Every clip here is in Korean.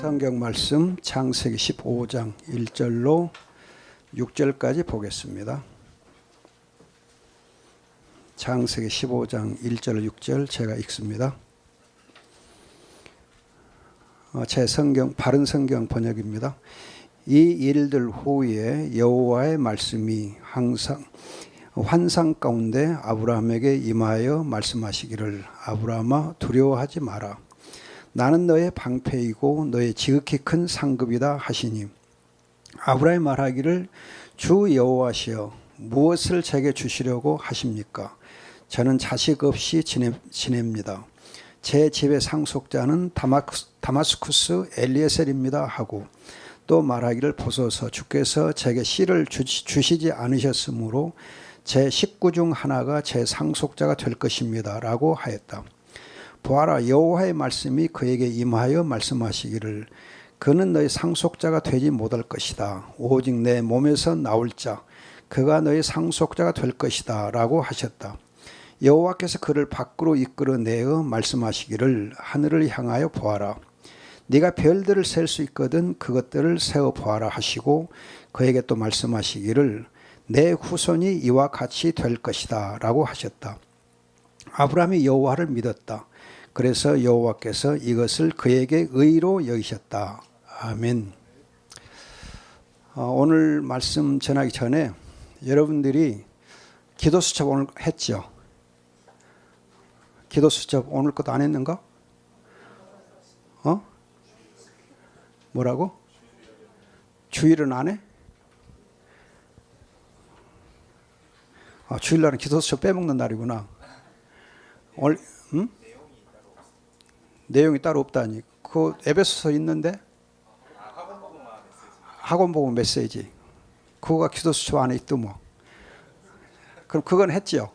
성경 말씀 창세기 15장 1절로 6절까지 보겠습니다. 창세기 15장 1절 6절 제가 읽습니다. 제 성경 바른 성경 번역입니다. 이 일들 후에 여호와의 말씀이 항상 환상 가운데 아브라함에게 임하여 말씀하시기를 아브라함아 두려워하지 마라. 나는 너의 방패이고 너의 지극히 큰 상급이다 하시니 아브라함이 말하기를 주 여호와시여 무엇을 제게 주시려고 하십니까? 저는 자식 없이 지냅니다. 제 집의 상속자는 다마스쿠스 엘리에셀입니다 하고 또 말하기를 보소서 주께서 제게 씨를 주시지 않으셨으므로 제 식구 중 하나가 제 상속자가 될 것입니다 라고 하였다. 보아라 여호와의 말씀이 그에게 임하여 말씀하시기를 그는 너의 상속자가 되지 못할 것이다. 오직 내 몸에서 나올 자 그가 너의 상속자가 될 것이다 라고 하셨다. 여호와께서 그를 밖으로 이끌어내어 말씀하시기를 하늘을 향하여 보아라. 네가 별들을 셀 수 있거든 그것들을 세어 보아라 하시고 그에게 또 말씀하시기를 내 후손이 이와 같이 될 것이다 라고 하셨다. 아브라함이 여호와를 믿었다. 그래서 여호와께서 이것을 그에게 의로 여기셨다. 아멘. 오늘 말씀 전하기 전에 여러분들이 기도 수첩 오늘 했죠? 기도 수첩 오늘 것도 안 했는가? 뭐라고? 주일은 안 해? 주일날은 기도 수첩 빼먹는 날이구나. 오늘 내용이 따로 없다니. 그 에베소서 있는데 학원 보고 메시지. 그거가 기도 수첩 안에 있더뭐. 그럼 그건 했죠.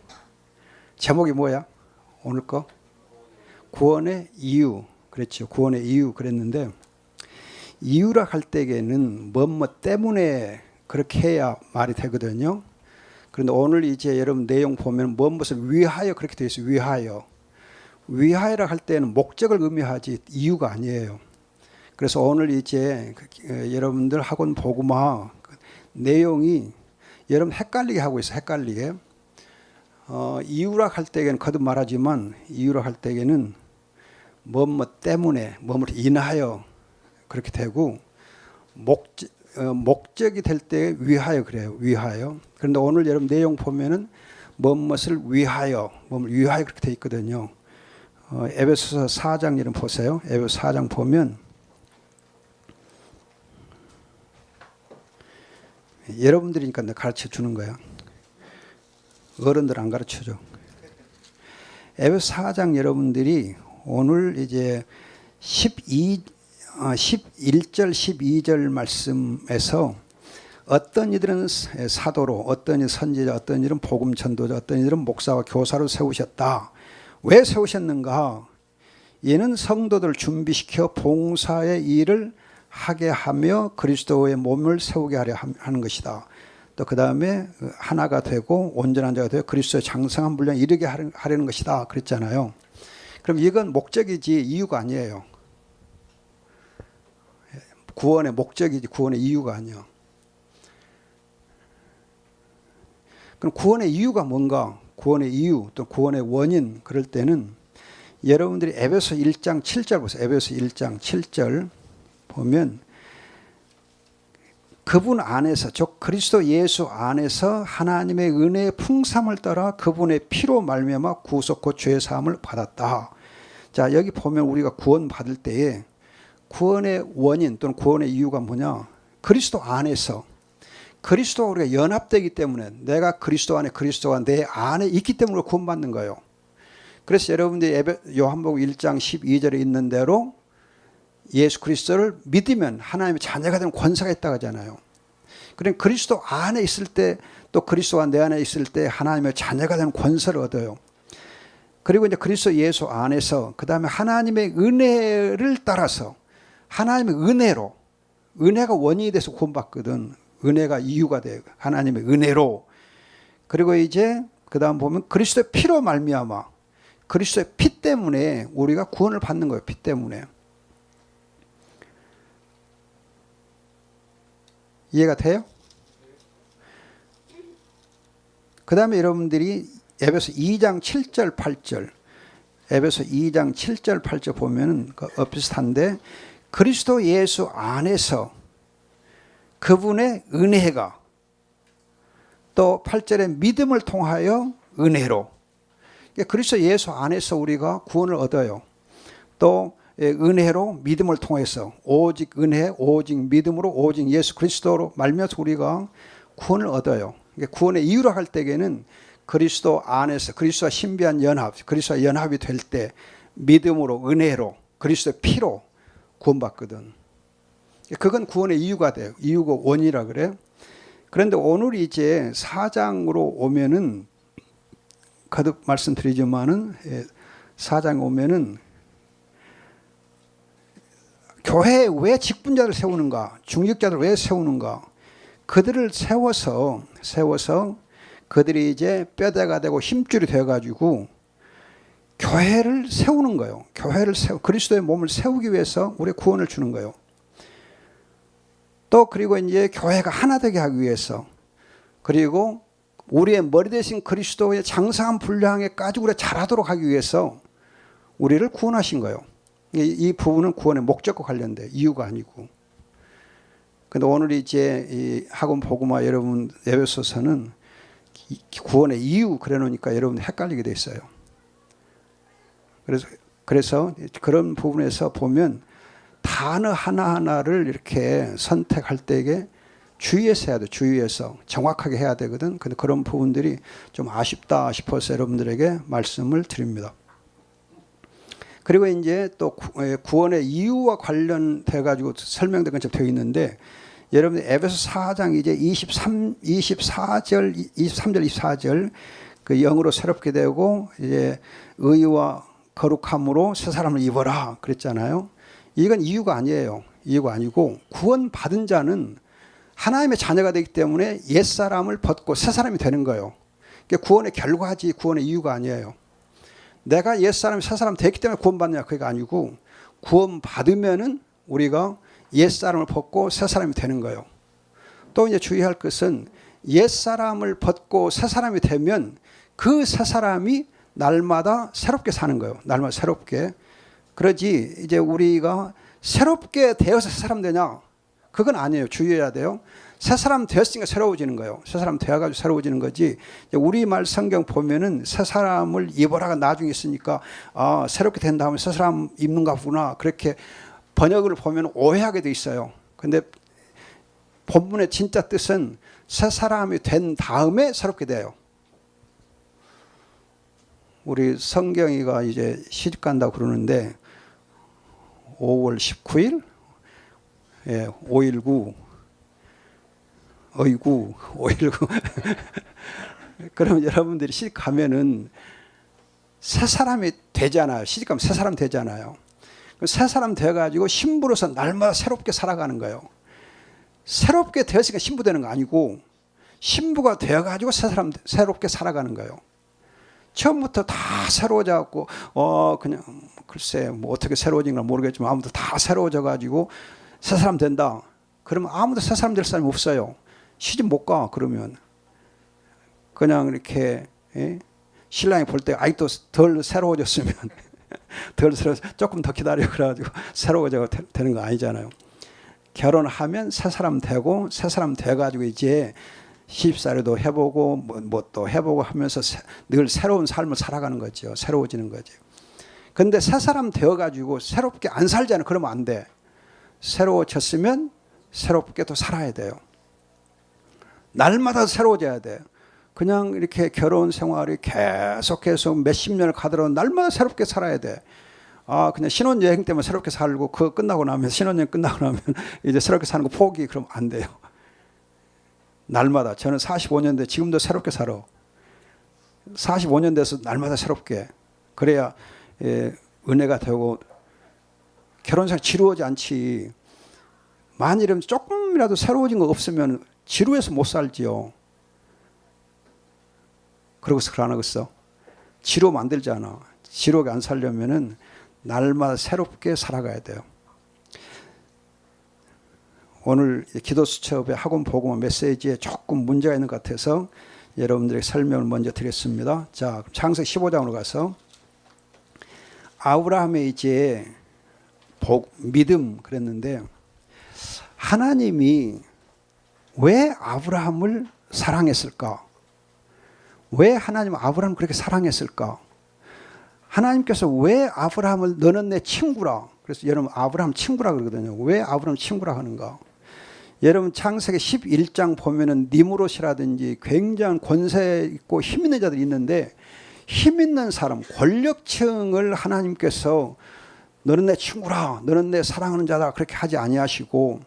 제목이 뭐야? 오늘 거? 구원의 이유. 그랬죠. 구원의 이유 그랬는데 이유라 할 때에는 뭐뭐 때문에 그렇게 해야 말이 되거든요. 그런데 오늘 이제 여러분 내용 보면 무엇을 위하여 그렇게 되어 있어요. 위하여. 위하여라 할 때는 목적을 의미하지 이유가 아니에요. 그래서 오늘 이제 여러분들 학원 복음화 내용이 여러분 헷갈리게 하고 있어요. 헷갈리게. 이유라 할 때에는 거듭 말하지만 이유라 할 때에는 뭐뭐 때문에 뭐뭐 인하여 그렇게 되고 목적이 될 때 위하여 그래요. 위하여. 그런데 오늘 여러분 내용 보면은 무엇을 위하여 위하여 그렇게 돼 있거든요. 에베소서 4장 여러분 보세요. 에베소 4장 보면 여러분들이니까 내가 가르쳐 주는 거야. 어른들 안 가르쳐줘. 에베소 4장 여러분들이 오늘 이제 11절 12절 말씀에서 어떤 이들은 사도로 어떤 이들은 선지자 어떤 이들은 복음 전도자 어떤 이들은 목사와 교사로 세우셨다. 왜 세우셨는가? 이는 성도들을 준비시켜 봉사의 일을 하게 하며 그리스도의 몸을 세우게 하려 하는 것이다. 또 그 다음에 하나가 되고 온전한 자가 되어 그리스도의 장성한 분량에 이르게 하려는 것이다. 그랬잖아요. 그럼 이건 목적이지 이유가 아니에요. 구원의 목적이지 구원의 이유가 아니야. 그럼 구원의 이유가 뭔가? 구원의 이유 또 구원의 원인 그럴 때는 여러분들이 에베소 1장 7절 보세요. 에베소 1장 7절 보면 그분 안에서 즉 그리스도 예수 안에서 하나님의 은혜의 풍성함을 따라 그분의 피로 말미암아 구속 곧 죄 사함을 받았다. 자 여기 보면 우리가 구원 받을 때에 구원의 원인 또는 구원의 이유가 뭐냐? 그리스도 안에서 그리스도와 우리가 연합되기 때문에 내가 그리스도 안에 그리스도가 내 안에 있기 때문에 구원받는 거예요. 그래서 여러분들이 요한복음 1장 12절에 있는 대로 예수 그리스도를 믿으면 하나님의 자녀가 되는 권세가 있다고 하잖아요. 그러니까 그리스도 안에 있을 때 또 그리스도가 내 안에 있을 때 하나님의 자녀가 되는 권세를 얻어요. 그리고 이제 그리스도 예수 안에서 그 다음에 하나님의 은혜를 따라서 하나님의 은혜로 은혜가 원인이 돼서 구원받거든. 은혜가 이유가 돼요. 하나님의 은혜로. 그리고 이제 그 다음 보면 그리스도의 피로 말미암아 그리스도의 피 때문에 우리가 구원을 받는 거예요. 피 때문에. 이해가 돼요? 그 다음에 여러분들이 에베소 2장 7절 8절 에베소 2장 7절 8절 보면은 비슷한데 그리스도 예수 안에서 그분의 은혜가 또 8절에 믿음을 통하여 은혜로 그리스도 예수 안에서 우리가 구원을 얻어요. 또 은혜로 믿음을 통해서 오직 은혜 오직 믿음으로 오직 예수 그리스도로 말미암아서 우리가 구원을 얻어요. 구원의 이유로 할 때에는 그리스도 안에서 그리스도와 신비한 연합 그리스도와 연합이 될 때 믿음으로 은혜로 그리스도의 피로 구원받거든. 그건 구원의 이유가 돼요. 이유가 원이라 그래요. 그런데 오늘 이제 4장으로 오면은 거듭 말씀드리지만은 4장에 오면은 교회에 왜 직분자를 세우는가, 중직자들을 왜 세우는가, 그들을 세워서 그들이 이제 뼈대가 되고 힘줄이 되어가지고 교회를 세우는 거예요. 그리스도의 몸을 세우기 위해서 우리 구원을 주는 거예요. 또 그리고 이제 교회가 하나 되게 하기 위해서 그리고 우리의 머리 대신 그리스도의 장성한 분량에까지 우리가 자라도록 하기 위해서 우리를 구원하신 거예요. 이 부분은 구원의 목적과 관련돼 이유가 아니고. 근데 오늘 이제 이 학원 복음화 여러분 에베소서는 구원의 이유 그래 놓으니까 여러분 헷갈리게 돼 있어요. 그래서 그런 부분에서 보면 단어 하나하나를 이렇게 선택할 때에 주의해서 해야 돼. 주의해서 정확하게 해야 되거든. 근데 그런 부분들이 좀 아쉽다 싶어서 여러분들에게 말씀을 드립니다. 그리고 이제 또 구원의 이유와 관련돼 가지고 설명된 것처럼 되어 있는데 여러분 에베소 4장 이제 23절 24절 그 영으로 새롭게 되고 이제 의와 거룩함으로 새 사람을 입어라 그랬잖아요. 이건 이유가 아니에요. 이유가 아니고 구원 받은 자는 하나님의 자녀가 되기 때문에 옛사람을 벗고 새 사람이 되는 거예요. 구원의 결과지 구원의 이유가 아니에요. 내가 옛사람 새 사람 됐기 때문에 구원받느냐 그게 아니고 구원 받으면은 우리가 옛사람을 벗고 새 사람이 되는 거예요. 또 이제 주의할 것은 옛사람을 벗고 새 사람이 되면 그 새 사람이 날마다 새롭게 사는 거예요. 날마다 새롭게. 그러지 이제 우리가 새롭게 되어서 새 사람 되냐? 그건 아니에요. 주의해야 돼요. 새 사람 되었으니까 새로워지는 거예요. 새 사람 되어가지고 새로워지는 거지. 우리말 성경 보면은 새 사람을 입어라가 나중에 있으니까 아 새롭게 된 다음에 새 사람 입는가 보구나 그렇게 번역을 보면 오해하게 돼 있어요. 근데 본문의 진짜 뜻은 새 사람이 된 다음에 새롭게 돼요. 우리 성경이가 이제 시집 간다고 그러는데 5월 19일 5.19 어이구 5.19 그러면 여러분들이 시집 가면은 새 사람이 되잖아요. 시집 가면 새 사람 되잖아요. 새 사람 되어가지고 신부로서 날마다 새롭게 살아가는 거예요. 새롭게 되었으니까 신부 되는 거 아니고 신부가 되어가지고 새롭게 살아가는 거예요. 처음부터 다 새로워져갖고 그냥 글쎄 뭐 어떻게 새로워진 건 모르겠지만 아무도 다 새로워져가지고 새 사람 된다. 그러면 아무도 새 사람 될 사람이 없어요. 시집 못 가. 그러면 그냥 이렇게 신랑이 볼 때 아직도 덜 새로워졌으면 조금 더 기다려 그래가지고 새로워져 되는 거 아니잖아요. 결혼하면 새 사람 되고 새 사람 돼가지고 이제 시집살이도 해보고 뭐 또 해보고 하면서 늘 새로운 삶을 살아가는 거죠. 새로워지는 거죠. 근데 새 사람 되어가지고 새롭게 안 살잖아요. 그러면 안 돼. 새로워졌으면 새롭게 또 살아야 돼요. 날마다 새로워져야 돼. 그냥 이렇게 결혼 생활이 계속해서 몇십 년을 가더라도 날마다 새롭게 살아야 돼. 그냥 신혼여행 때문에 새롭게 살고 그거 끝나고 나면 신혼여행 끝나고 나면 이제 새롭게 사는 거 포기 그러면 안 돼요. 날마다 저는 45년 돼 지금도 새롭게 살아. 45년 돼서 날마다 새롭게 그래야 은혜가 되고 결혼생활 지루하지 않지. 만일이면 조금이라도 새로워진 거 없으면 지루해서 못 살지요. 그러고서 그러나겠어. 지루 만들잖아. 지루하게 안 살려면은 날마다 새롭게 살아가야 돼요. 오늘 기도 수첩의 학원 복음 메시지에 조금 문제가 있는 것 같아서 여러분들에게 설명을 먼저 드렸습니다. 자, 창세기 15장으로 가서 아브라함의 이제 믿음 그랬는데 하나님이 왜 아브라함을 사랑했을까? 왜 하나님은 아브라함을 그렇게 사랑했을까? 하나님께서 왜 아브라함을 너는 내 친구라. 그래서 여러분 아브라함 친구라 그러거든요. 왜 아브라함 친구라 하는가? 여러분 창세기 11장 보면은 니므롯이라든지 굉장한 권세 있고 힘 있는 자들이 있는데 힘 있는 사람, 권력층을 하나님께서 너는 내 친구라, 너는 내 사랑하는 자다 그렇게 하지 아니하시고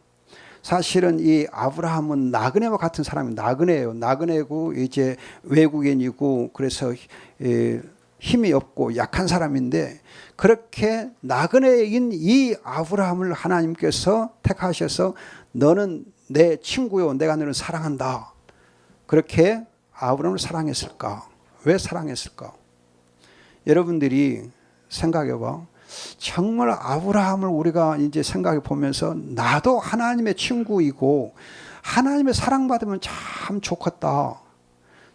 사실은 이 아브라함은 나그네와 같은 사람이 나그네예요. 나그네고 이제 외국인이고 그래서 힘이 없고 약한 사람인데 그렇게 나그네인 이 아브라함을 하나님께서 택하셔서 너는 내 친구요, 내가 너를 사랑한다. 그렇게 아브라함을 사랑했을까? 왜 사랑했을까? 여러분들이 생각해봐. 정말 아브라함을 우리가 이제 생각해 보면서 나도 하나님의 친구이고 하나님의 사랑받으면 참 좋겠다.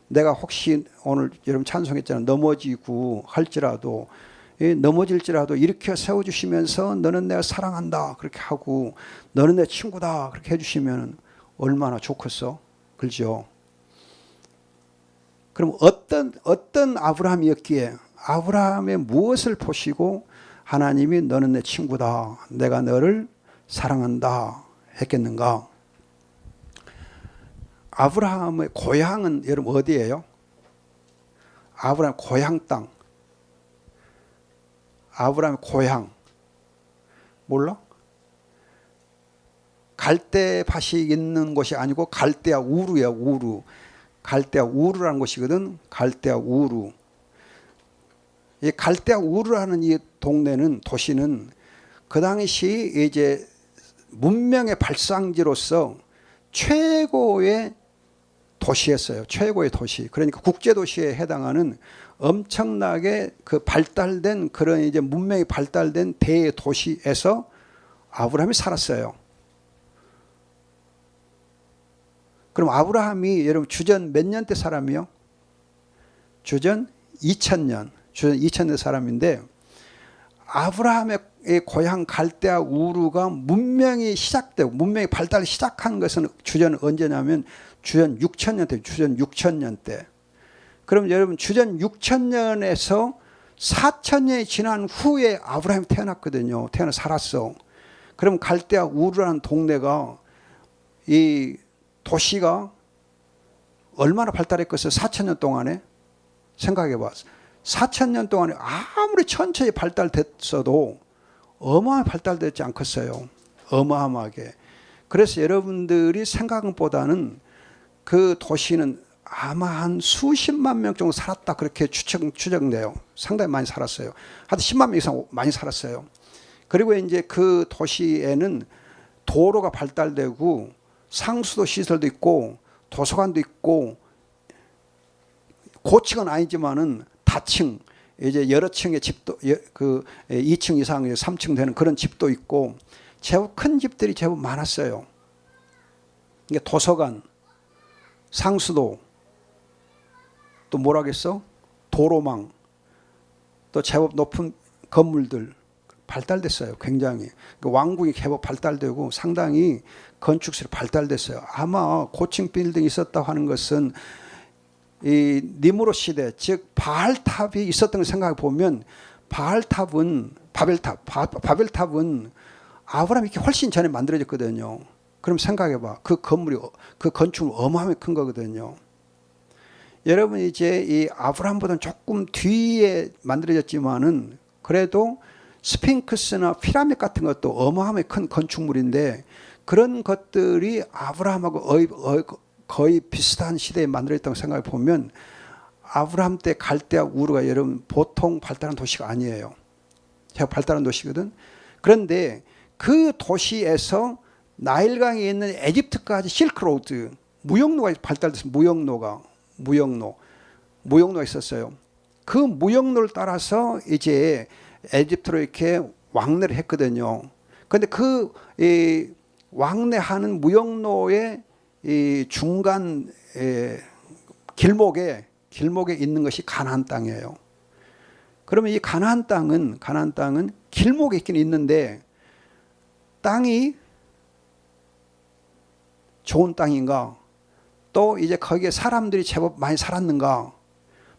내가 혹시 오늘 여러분 찬송했잖아요. 넘어지고 할지라도 넘어질지라도 일으켜 세워주시면서 너는 내가 사랑한다 그렇게 하고 너는 내 친구다 그렇게 해주시면 얼마나 좋겠어. 그렇죠? 그럼 어떤 아브라함이었기에 아브라함의 무엇을 보시고 하나님이 너는 내 친구다 내가 너를 사랑한다 했겠는가? 아브라함의 고향은 여러분 어디예요? 아브라함 고향 땅. 아브라함의 고향 몰라? 갈대밭이 있는 곳이 아니고 갈대아 우르야. 우르. 갈대아 우르라는 곳이거든. 갈대아 우르. 이 갈대아 우르라는 이 동네는 도시는 그 당시 이제 문명의 발상지로서 최고의 도시였어요. 최고의 도시. 그러니까 국제 도시에 해당하는 엄청나게 그 발달된 그런 이제 문명이 발달된 대도시에서 아브라함이 살았어요. 그럼 아브라함이 여러분 주전 몇 년대 사람이요? 주전 2000년. 주전 2000년 사람인데 아브라함의 고향 갈대아 우르가 문명이 시작되고 문명이 발달을 시작한 것은 주전 언제냐면 주전 6000년 때. 주전 6000년 때. 그럼 여러분 주전 6000년에서 4000년이 지난 후에 아브라함이 태어났거든요. 태어나 살았어. 그럼 갈대아 우르라는 동네가 이 도시가 얼마나 발달했겠어요? 4000년 동안에 생각해 봐. 4000년 동안에 아무리 천천히 발달됐어도 어마어마하게 발달되지 않겠어요. 어마어마하게. 그래서 여러분들이 생각한 보다는 그 도시는 아마 한 수십만 명 정도 살았다 그렇게 추정돼요. 상당히 많이 살았어요. 하여튼 10만 명 이상 많이 살았어요. 그리고 이제 그 도시에는 도로가 발달되고 상수도 시설도 있고 도서관도 있고 고층은 아니지만은 다층 이제 여러 층의 집도 그 2층 이상 3층 되는 그런 집도 있고 제법 큰 집들이 제법 많았어요. 그러니까 도서관, 상수도 또 뭐라겠어? 도로망 또 제법 높은 건물들 발달됐어요. 굉장히 왕궁이 제법 발달되고 상당히 건축술이 발달됐어요. 아마 고층 빌딩이 있었다고 하는 것은 이 니므롯 시대 즉 바알탑이 있었던 걸 생각해 보면 바벨탑은 아브라함이 이렇게 훨씬 전에 만들어졌거든요. 그럼 생각해 봐. 그 건물이 그 건축은 어마어마하게 큰 거거든요. 여러분 이제 이 아브라함보다는 조금 뒤에 만들어졌지만은 그래도 스핑크스나 피라미드 같은 것도 어마어마하게 큰 건축물인데 그런 것들이 아브라함하고 거의 비슷한 시대에 만들어졌다고 생각해 보면 아브라함 때 갈대아 우르가 여러분 보통 발달한 도시가 아니에요. 제가 발달한 도시거든. 그런데 그 도시에서 나일강에 있는 에집트까지 실크로드 무역로가 발달돼서 무역로가 있었어요. 그 무역로를 따라서 이제 에집트로 이렇게 왕래를 했거든요. 그런데 그 왕래하는 무역로의 이 중간 길목에 있는 것이 가나안 땅이에요. 그러면 이 가나안 땅은 길목에 있긴 있는데 땅이 좋은 땅인가? 또 이제 거기에 사람들이 제법 많이 살았는가?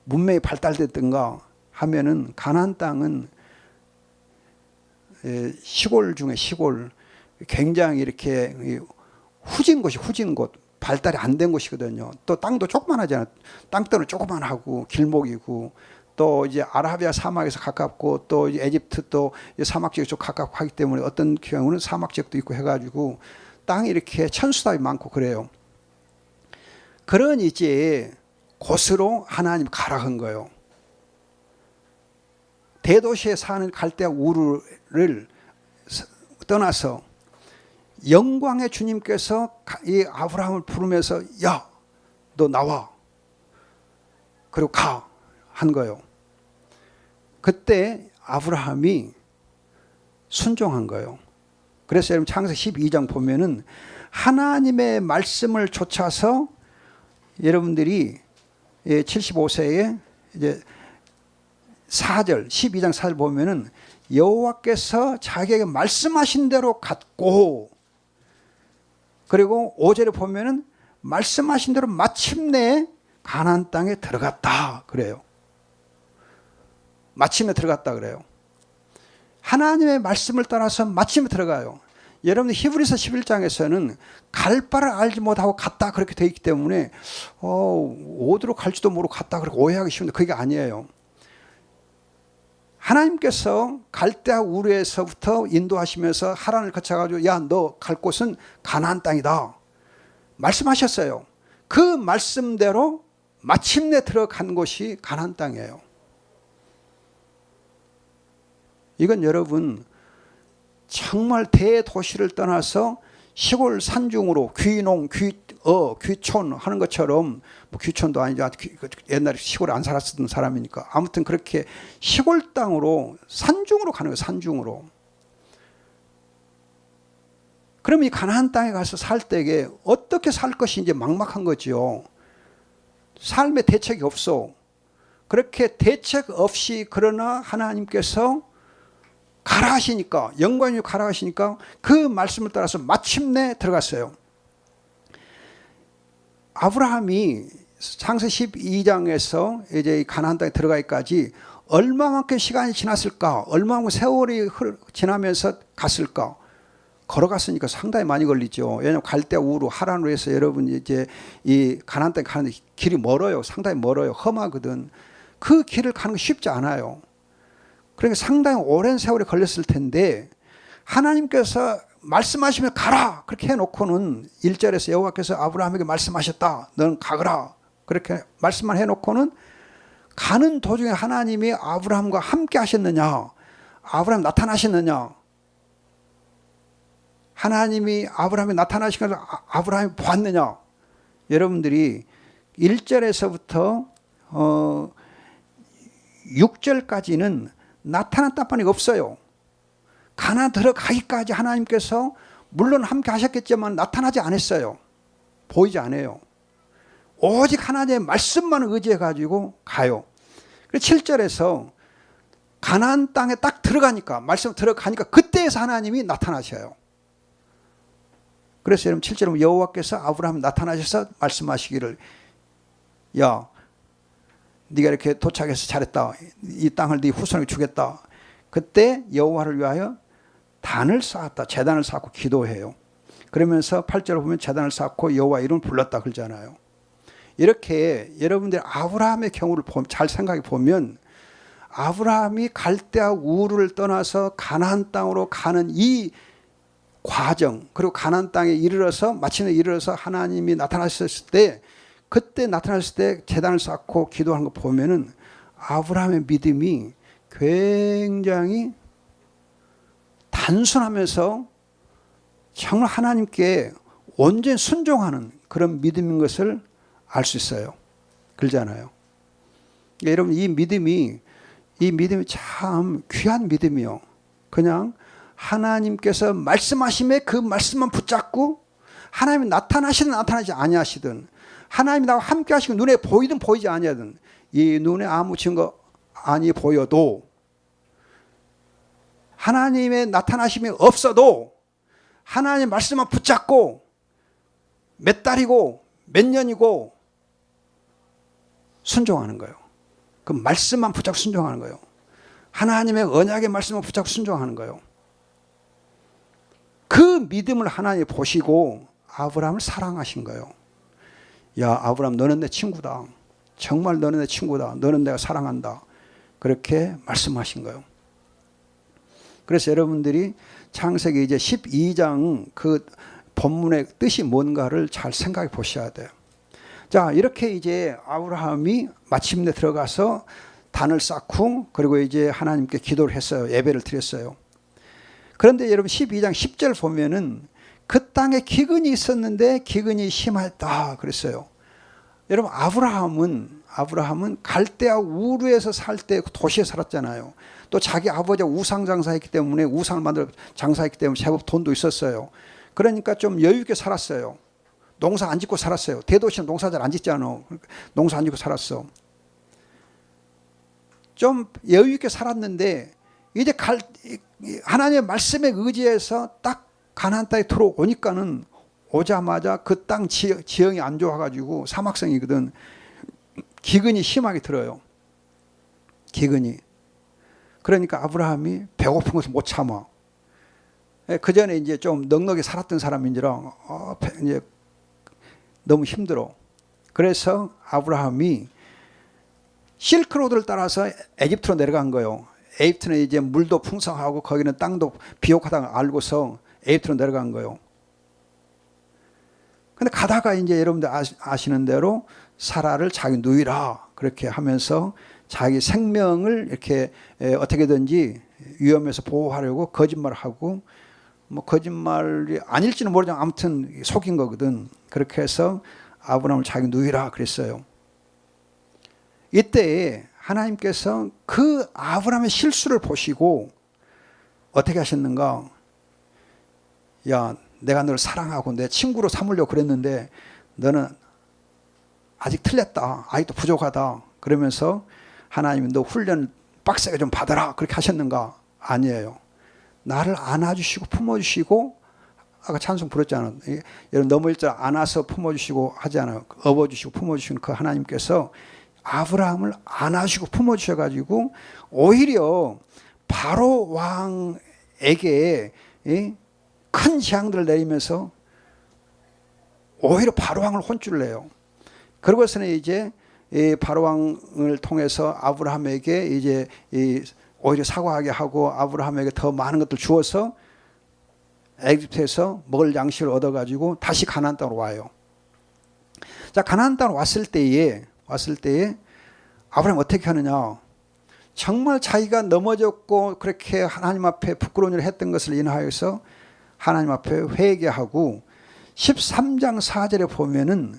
문명이 발달됐던가 하면은 가나안 땅은 시골 중에 시골, 굉장히 이렇게 후진 곳, 발달이 안 된 곳이거든요. 또 땅도 조그만하잖아요. 땅덩어리 조그만하고 길목이고, 또 이제 아라비아 사막에서 가깝고, 또 에집트 또 사막 지역에 좀 가깝고 하기 때문에 어떤 경우는 사막 지역도 있고 해가지고 땅이 이렇게 천수답이 많고 그래요. 그러니 이제 곳으로 하나님 가라 한 거예요. 대도시에 사는 갈대아 우르를 떠나서 영광의 주님께서 이 아브라함을 부르면서 야, 너 나와. 그리고 가. 한 거예요. 그때 아브라함이 순종한 거예요. 그래서 여러분 창세기 12장 보면은 하나님의 말씀을 좇아서 여러분들이 75세에 이제 4절 12장 4절 보면은 여호와께서 자기에게 말씀하신 대로 갔고, 그리고 5절에 보면은 말씀하신 대로 마침내 가나안 땅에 들어갔다 그래요. 마침내 들어갔다 그래요. 하나님의 말씀을 따라서 마침내 들어가요. 여러분 히브리서 11장에서는 갈 바를 알지 못하고 갔다 그렇게 되어 있기 때문에 어디로 갈지도 모르고 갔다 그렇게 오해하기 쉬운데 그게 아니에요. 하나님께서 갈대아 우르에서부터 인도하시면서 하란을 거쳐가지고 야, 너 갈 곳은 가나안 땅이다 말씀하셨어요. 그 말씀대로 마침내 들어간 곳이 가나안 땅이에요. 이건 여러분 정말 대도시를 떠나서 시골 산중으로 귀농, 귀촌 하는 것처럼, 뭐 귀촌도 아니죠. 옛날에 시골에 안 살았던 사람이니까. 아무튼 그렇게 시골 땅으로 산중으로 가는 거예요. 산중으로. 그럼 이 가나안 땅에 가서 살 때에 어떻게 살 것이 이제 막막한 거죠. 삶의 대책이 없어. 그렇게 대책 없이 그러나 하나님께서 가라 하시니까, 영광이 가라 하시니까 그 말씀을 따라서 마침내 들어갔어요. 아브라함이 창세기 12장에서 이제 가나안 땅에 들어가기까지 얼마만큼 시간이 지났을까? 얼마만큼 세월이 지나면서 갔을까? 걸어갔으니까 상당히 많이 걸리죠. 왜냐하면 갈대아 우르 하란으로 해서 여러분이 이제 이 가나안 땅에 가는데 길이 멀어요. 상당히 멀어요. 험하거든. 그 길을 가는 거 쉽지 않아요. 그러니까 상당히 오랜 세월이 걸렸을 텐데 하나님께서 말씀하시면 가라 그렇게 해놓고는 1절에서 여호와께서 아브라함에게 말씀하셨다. 너는 가거라. 그렇게 말씀만 해놓고는 가는 도중에 하나님이 아브라함과 함께 하셨느냐? 아브라함 나타나셨느냐? 하나님이 아브라함에 나타나신 것을 아브라함이 보았느냐? 여러분들이 1절에서부터 6절까지는 나타났단 말이 없어요. 가나안 들어가기까지 하나님께서 물론 함께 하셨겠지만 나타나지 않았어요. 보이지 않아요. 오직 하나님의 말씀만 의지해 가지고 가요. 그래서 7절에서 가나안 땅에 딱 들어가니까, 말씀 들어가니까 그때에서 하나님이 나타나셔요. 그래서 여러분 7절에 여호와께서 아브라함 나타나셔서 말씀하시기를 야, 네가 이렇게 도착해서 잘했다. 이 땅을 네 후손에게 주겠다. 그때 여호와를 위하여 단을 쌓았다. 제단을 쌓고 기도해요. 그러면서 8절을 보면 제단을 쌓고 여호와 이름을 불렀다 그러잖아요. 이렇게 여러분들 아브라함의 경우를 잘 생각해 보면 아브라함이 갈대아 우르를 떠나서 가나안 땅으로 가는 이 과정, 그리고 가나안 땅에 이르러서 마침내 이르러서 하나님이 나타나셨을 때, 그때 나타났을 때 제단을 쌓고 기도하는 거 보면은 아브라함의 믿음이 굉장히 단순하면서 정말 하나님께 온전히 순종하는 그런 믿음인 것을 알 수 있어요. 그러잖아요. 그러니까 여러분 이 믿음이 참 귀한 믿음이요. 그냥 하나님께서 말씀하심에 그 말씀만 붙잡고 하나님이 나타나시든 나타나지 아니하시든 하나님이 나와 함께 하시고 눈에 보이든 보이지 아니하든 이 눈에 아무 증거 아니 보여도 하나님의 나타나심이 없어도 하나님의 말씀만 붙잡고 몇 달이고 몇 년이고 순종하는 거예요. 그 말씀만 붙잡고 순종하는 거예요. 하나님의 언약의 말씀만 붙잡고 순종하는 거예요. 그 믿음을 하나님이 보시고 아브라함을 사랑하신 거예요. 야, 아브라함, 너는 내 친구다. 정말 너는 내 친구다. 너는 내가 사랑한다. 그렇게 말씀하신 거예요. 그래서 여러분들이 창세기 이제 12장 그 본문의 뜻이 뭔가를 잘 생각해 보셔야 돼요. 자, 이렇게 이제 아브라함이 마침내 들어가서 단을 쌓고 그리고 이제 하나님께 기도를 했어요. 예배를 드렸어요. 그런데 여러분 12장 10절 보면은 그 땅에 기근이 있었는데 기근이 심했다 그랬어요. 여러분 아브라함은 갈대아 우르에서 살 때 도시에 살았잖아요. 또 자기 아버지가 우상 장사했기 때문에 우상을 만들어 장사했기 때문에 제법 돈도 있었어요. 그러니까 좀 여유 있게 살았어요. 농사 안 짓고 살았어요. 대도시는 농사 잘 안 짓잖아. 농사 안 짓고 살았어. 좀 여유 있게 살았는데 이제 하나님의 말씀에 의지해서 딱 가나안 땅에 들어오니까는 오자마자 그 땅 지형이 안 좋아가지고 사막성이거든. 기근이 심하게 들어요. 기근이. 그러니까 아브라함이 배고픈 것을 못 참아. 그 전에 이제 좀 넉넉히 살았던 사람인지라 이제 너무 힘들어. 그래서 아브라함이 실크로드를 따라서 에집트로 내려간 거예요. 에집트는 이제 물도 풍성하고 거기는 땅도 비옥하다는 걸 알고서 에집트로 내려간 거예요. 근데 가다가 이제 여러분들 아시는 대로 사라를 자기 누이라 그렇게 하면서 자기 생명을 이렇게 어떻게든지 위험에서 보호하려고 거짓말을 하고 뭐 거짓말이 아닐지는 모르지만 아무튼 속인 거거든. 그렇게 해서 아브라함을 자기 누이라 그랬어요. 이때 하나님께서 그 아브라함의 실수를 보시고 어떻게 하셨는가? 야, 내가 너를 사랑하고 내 친구로 삼으려고 그랬는데 너는 아직 틀렸다. 아직도 부족하다. 그러면서 하나님이 너 훈련 빡세게 좀 받아라. 그렇게 하셨는가? 아니에요. 나를 안아주시고 품어주시고 아까 찬송 부르잖아요. 여러분 넘어질 줄 안아서 품어주시고 하지 않아요. 업어주시고 품어주시는 그 하나님께서 아브라함을 안아주시고 품어주셔가지고 오히려 바로 왕에게 큰 재앙들을 내리면서 오히려 바로 왕을 혼쭐을 내요. 그러고서는 이제 바로 왕을 통해서 아브라함에게 이제 오히려 사과하게 하고 아브라함에게 더 많은 것들 주어서 에집트에서 먹을 양식을 얻어가지고 다시 가나안 땅으로 와요. 자, 가나안 땅으로 왔을 때에 아브라함이 어떻게 하느냐? 정말 자기가 넘어졌고 그렇게 하나님 앞에 부끄러운 일을 했던 것을 인하여서 하나님 앞에 회개하고 13장 4절에 보면은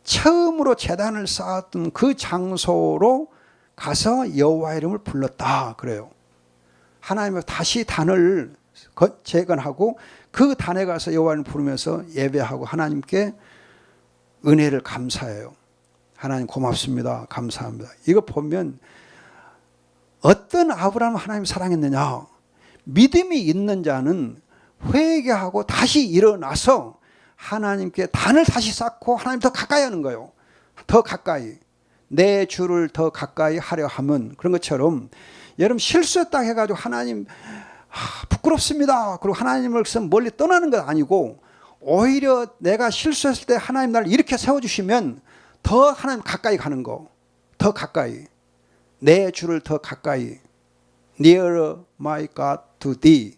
처음으로 제단을 쌓았던 그 장소로 가서 여호와 이름을 불렀다 그래요. 하나님은 다시 단을 재건하고 그 단에 가서 여호와 이름을 부르면서 예배하고 하나님께 은혜를 감사해요. 하나님 고맙습니다. 감사합니다. 이거 보면 어떤 아브라함을 하나님 사랑했느냐? 믿음이 있는 자는 회개하고 다시 일어나서 하나님께 단을 다시 쌓고 하나님 더 가까이 하는 거예요. 더 가까이. 내 주를 더 가까이 하려 하면 그런 것처럼 여러분 실수했다 해가지고 하나님 부끄럽습니다. 그리고 하나님을 멀리 떠나는 건 아니고 오히려 내가 실수했을 때 하나님 나를 이렇게 세워주시면 더 하나님 가까이 가는 거. 더 가까이. 내 주를 더 가까이. Nearer my God to thee.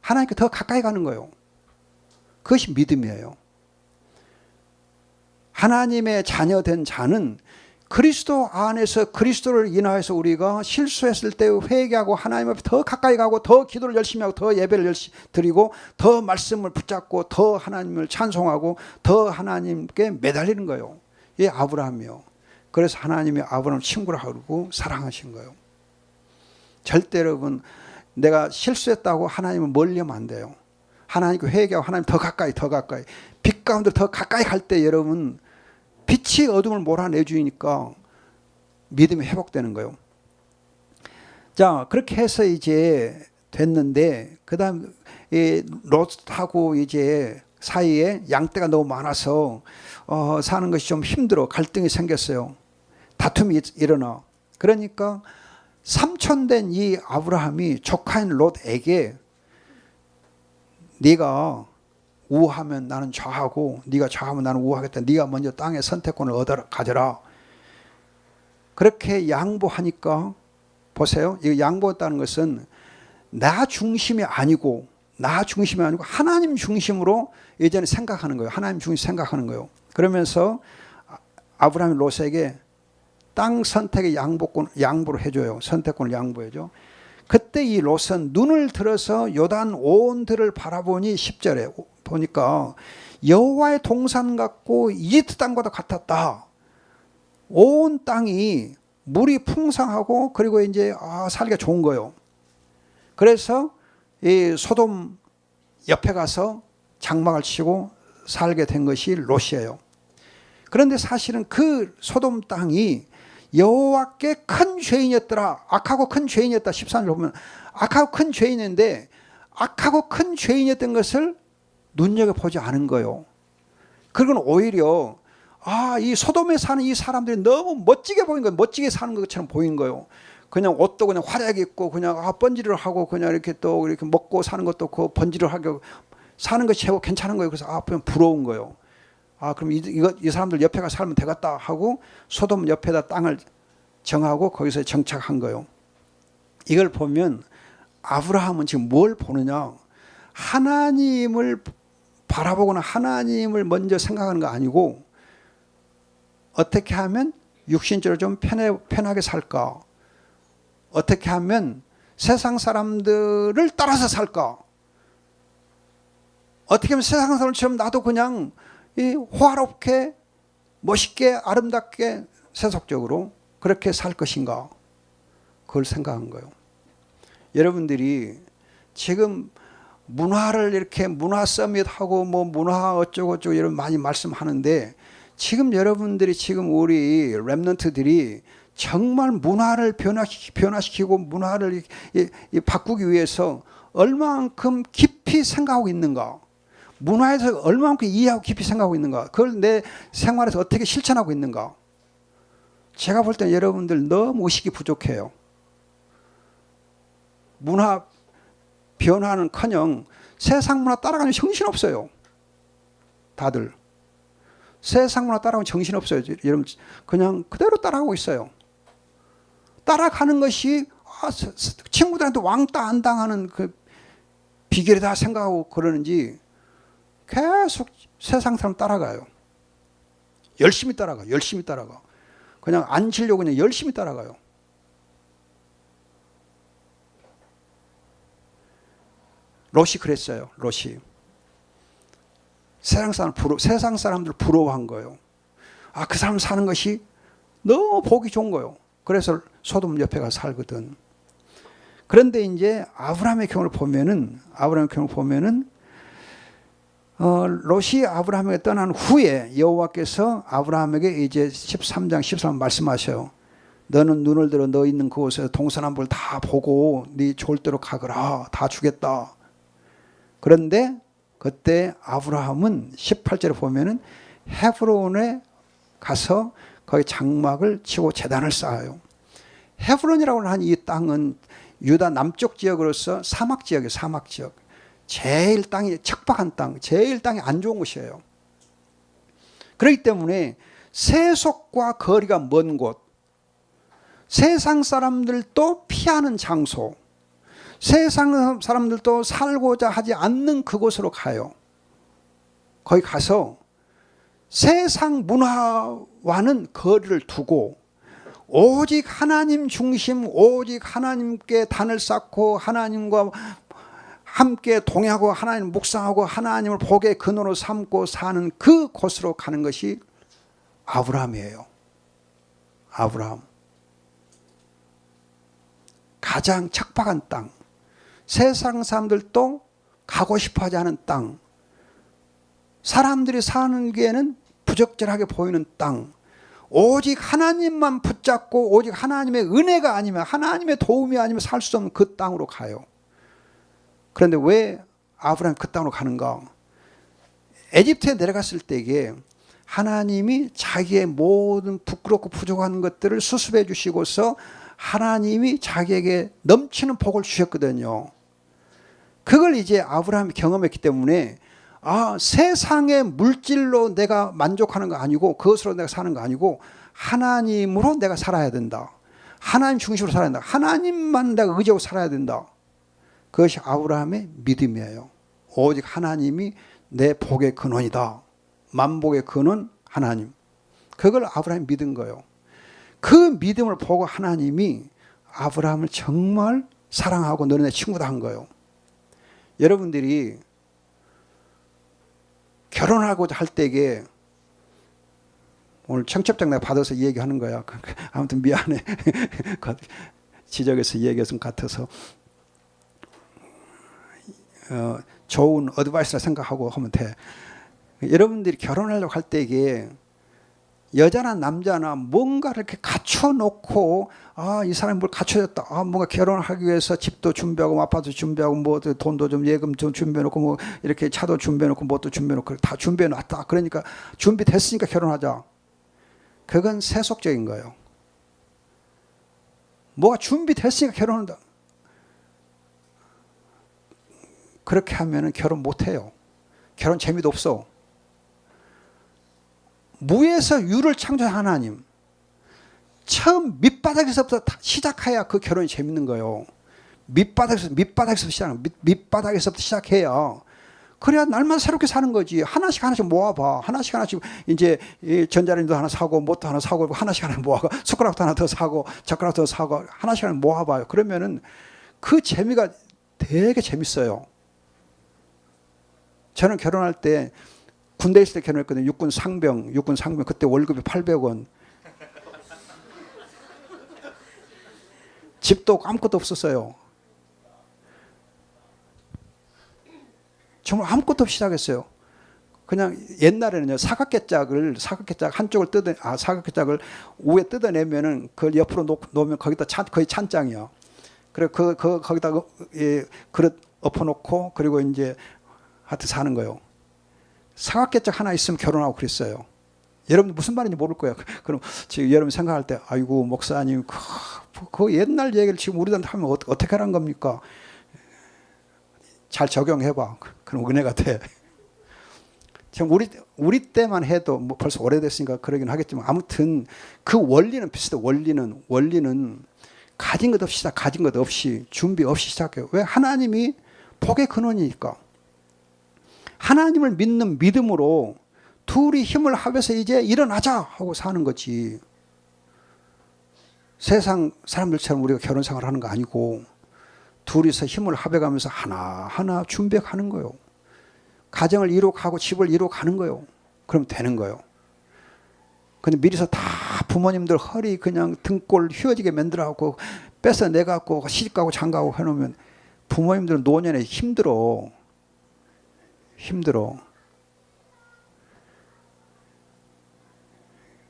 하나님께 더 가까이 가는 거예요. 그것이 믿음이에요. 하나님의 자녀된 자는 그리스도 안에서 그리스도를 인하여서 우리가 실수했을 때 회개하고 하나님 앞에 더 가까이 가고 더 기도를 열심히 하고 더 예배를 열심히 드리고 더 말씀을 붙잡고 더 하나님을 찬송하고 더 하나님께 매달리는 거예요. 이게 아브라함이요. 그래서 하나님이 아브라함 친구라 하고 사랑하신 거예요. 절대 여러분 내가 실수했다고 하나님을 멀리하면 안 돼요. 하나님께 회개하고 하나님 더 가까이 빛 가운데 더 가까이 갈 때 여러분 빛이 어둠을 몰아내주니까 믿음이 회복되는 거예요. 자, 그렇게 해서 이제 됐는데 그다음 롯하고 이제 사이에 양떼가 너무 많아서 사는 것이 좀 힘들어. 갈등이 생겼어요. 다툼이 일어나. 그러니까 삼촌된 이 아브라함이 조카인 롯에게 네가 우하면 나는 좌하고 네가 좌하면 나는 우하겠다. 네가 먼저 땅의 선택권을 가져라. 그렇게 양보하니까 보세요. 이 양보했다는 것은 나 중심이 아니고 하나님 중심으로 예전에 생각하는 거예요. 하나님 중심 생각하는 거예요. 그러면서 아브라함이 롯에게 땅 선택의 양보를 해줘요. 선택권을 양보해줘. 그때 이 롯은 눈을 들어서 요단 온 들을 바라보니 10절에 보니까 여호와의 동산 같고 이집트 땅과도 같았다. 온 땅이 물이 풍성하고 그리고 이제 살기가 좋은 거예요. 그래서 이 소돔 옆에 가서 장막을 치고 살게 된 것이 롯이에요. 그런데 사실은 그 소돔 땅이 여호와께 큰 죄인이었더라. 악하고 큰 죄인이었다. 13절 보면 악하고 큰 죄인인데 악하고 큰 죄인이었던 것을 눈여겨보지 않은 거예요. 그건 오히려 이 소돔에 사는 이 사람들이 너무 멋지게 보인 거예요. 멋지게 사는 것처럼 보인 거예요. 그냥 옷도 그냥 화려하게 입고 그냥 번지를 하고 그냥 이렇게 또 이렇게 먹고 사는 것도 그 번지를 하고 사는 것이 최고 괜찮은 거예요. 그래서 그냥 부러운 거예요. 그럼 이 사람들 옆에 가 살면 되겠다 하고 소돔 옆에다 땅을 정하고 거기서 정착한 거예요. 이걸 보면 아브라함은 지금 뭘 보느냐? 하나님을 바라보거나 하나님을 먼저 생각하는 거 아니고 어떻게 하면 육신적으로 좀 편하게 살까? 어떻게 하면 세상 사람들을 따라서 살까? 어떻게 하면 세상 사람들처럼 나도 그냥 호화롭게 멋있게 아름답게 세속적으로 그렇게 살 것인가? 그걸 생각한 거예요. 여러분들이 지금 문화를 이렇게 문화 서밋하고 뭐 문화 어쩌고저쩌고 여러분 많이 말씀하는데 지금 여러분들이 지금 우리 렘넌트들이 정말 문화를 변화시키고 문화를 바꾸기 위해서 얼마만큼 깊이 생각하고 있는가? 문화에서 얼마만큼 이해하고 깊이 생각하고 있는가? 그걸 내 생활에서 어떻게 실천하고 있는가? 제가 볼 때 여러분들 너무 의식이 부족해요. 문화 변화는커녕 세상 문화 따라가는 정신없어요. 다들. 세상 문화 따라가면 정신없어요. 여러분 그냥 그대로 따라가고 있어요. 따라가는 것이 친구들한테 왕따 안 당하는 그 비결이다 생각하고 그러는지 계속 세상 사람 따라가요. 열심히 따라가. 그냥 앉으려고 그냥 열심히 따라가요. 롯이 그랬어요. 롯이. 세상 사람들 부러워한 거예요. 그 사람 사는 것이 너무 보기 좋은 거예요. 그래서 소돔 옆에 가서 살거든. 그런데 이제 아브라함의 경우를 보면은 롯이 아브라함에게 떠난 후에 여호와께서 아브라함에게 이제 13장 13절 말씀하셔요. 너는 눈을 들어 너 있는 그곳에서 동서남북을 다 보고 네 좋을 대로 가거라. 다 주겠다. 그런데 그때 아브라함은 18절에 보면은 헤브론에 가서 거기 장막을 치고 제단을 쌓아요. 헤브론이라고 하는 이 땅은 유다 남쪽 지역으로서 사막 지역이에요. 사막 지역. 제일 땅이 척박한 땅, 제일 땅이 안 좋은 곳이에요. 그렇기 때문에 세속과 거리가 먼 곳, 세상 사람들도 피하는 장소, 세상 사람들도 살고자 하지 않는 그곳으로 가요. 거기 가서 세상 문화와는 거리를 두고 오직 하나님 중심, 오직 하나님께 단을 쌓고 하나님과 함께 동행하고 하나님을 묵상하고 하나님을 복의 근원으로 삼고 사는 그 곳으로 가는 것이 아브라함이에요. 아브라함. 가장 척박한 땅, 세상 사람들도 가고 싶어하지 않은 땅, 사람들이 사는 게는 부적절하게 보이는 땅, 오직 하나님만 붙잡고 오직 하나님의 은혜가 아니면 하나님의 도움이 아니면 살 수 없는 그 땅으로 가요. 그런데 왜 아브라함이 그 땅으로 가는가? 에집트에 내려갔을 때에 하나님이 자기의 모든 부끄럽고 부족한 것들을 수습해 주시고서 하나님이 자기에게 넘치는 복을 주셨거든요. 그걸 이제 아브라함이 경험했기 때문에 세상의 물질로 내가 만족하는 거 아니고 그것으로 내가 사는 거 아니고 하나님으로 내가 살아야 된다. 하나님 중심으로 살아야 된다. 하나님만 내가 의지하고 살아야 된다. 그것이 아브라함의 믿음이에요. 오직 하나님이 내 복의 근원이다. 만복의 근원 하나님. 그걸 아브라함이 믿은 거예요. 그 믿음을 보고 하나님이 아브라함을 정말 사랑하고 너네 친구다 한 거예요. 여러분들이 결혼하고자 할 때에 오늘 청첩장 내가 받아서 이 얘기하는 거야. 아무튼 미안해. 지적해서 얘기했으면 같아서 좋은 어드바이스라 생각하고 하면 돼. 여러분들이 결혼하려고 할 때에 여자나 남자나 뭔가를 이렇게 갖춰놓고 이 사람이 뭘 갖춰졌다. 뭔가 결혼하기 위해서 집도 준비하고 아파트 준비하고 뭐 돈도 좀 예금 좀 준비해놓고 뭐 이렇게 차도 준비해놓고 뭣도 준비해놓고 다 준비해놨다. 그러니까 준비됐으니까 결혼하자. 그건 세속적인 거예요. 뭐가 준비됐으니까 결혼한다. 그렇게 하면은 결혼 못해요. 결혼 재미도 없어. 무에서 유를 창조한 하나님, 처음 밑바닥에서부터 시작해야 그 결혼이 재밌는 거예요. 밑바닥에서부터 시작해야. 그래야 날만 새롭게 사는 거지. 하나씩 모아봐. 하나씩 이제 전자레인지도 하나 사고 뭣도 하나 사고 하나씩 모아가 숟가락도 하나 더 사고 젓가락도 더 사고 하나씩 모아봐요. 그러면은 그 재미가 되게 재밌어요. 저는 결혼할 때 군대 있을 때 결혼했거든요. 육군 상병 그때 월급이 800원. 집도 아무것도 없었어요. 정말 아무것도 없이 시작했어요. 그냥 옛날에는요 사각개짝 한쪽을 사각개짝을 위에 뜯어내면은 그걸 옆으로 놓으면 거기다 거의 찬장이요. 그래 거기다 그릇 엎어놓고 그리고 이제 하여튼 사는 거예요. 사각개짝 하나 있으면 결혼하고 그랬어요. 여러분 무슨 말인지 모를 거예요. 그럼 지금 여러분 생각할 때 아이고 목사님 그 옛날 얘기를 지금 우리한테 하면 어떻게 하라는 겁니까? 잘 적용해봐. 그럼 은혜가 돼. 지금 우리 때만 해도 뭐 벌써 오래됐으니까 그러긴 하겠지만 아무튼 그 원리는 비슷해. 원리는 가진 것 없이 준비 없이 시작해요. 왜? 하나님이 복의 근원이니까. 하나님을 믿는 믿음으로 둘이 힘을 합해서 이제 일어나자 하고 사는 거지. 세상 사람들처럼 우리가 결혼 생활을 하는 거 아니고 둘이서 힘을 합해가면서 하나하나 준비하는 거예요. 가정을 이루어가고 집을 이루어가는 거예요. 그럼 되는 거예요. 근데 미리서 다 부모님들 허리 그냥 등골 휘어지게 만들어갖고 뺏어내갖고 시집가고 장가고 해놓으면 부모님들은 노년에 힘들어.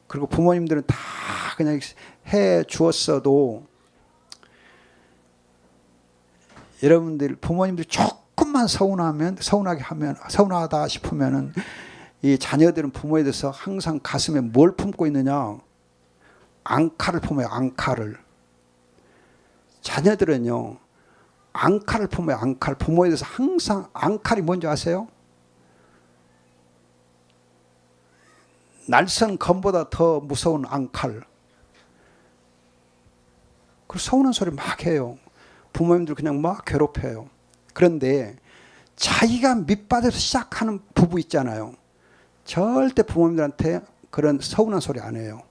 그리고 부모님들은 다 그냥 해 주었어도 여러분들 부모님들이 조금만 서운하다 싶으면은 이 자녀들은 부모에 대해서 항상 가슴에 뭘 품고 있느냐? 앙칼을 품어요. 앙칼을. 자녀들은요. 앙칼을 품어요. 앙칼. 부모에 대해서 항상 앙칼이 뭔지 아세요? 날선 검보다 더 무서운 앙칼. 그 서운한 소리 막 해요. 부모님들 그냥 막 괴롭혀요. 그런데 자기가 밑바닥에서 시작하는 부부 있잖아요. 절대 부모님들한테 그런 서운한 소리 안 해요.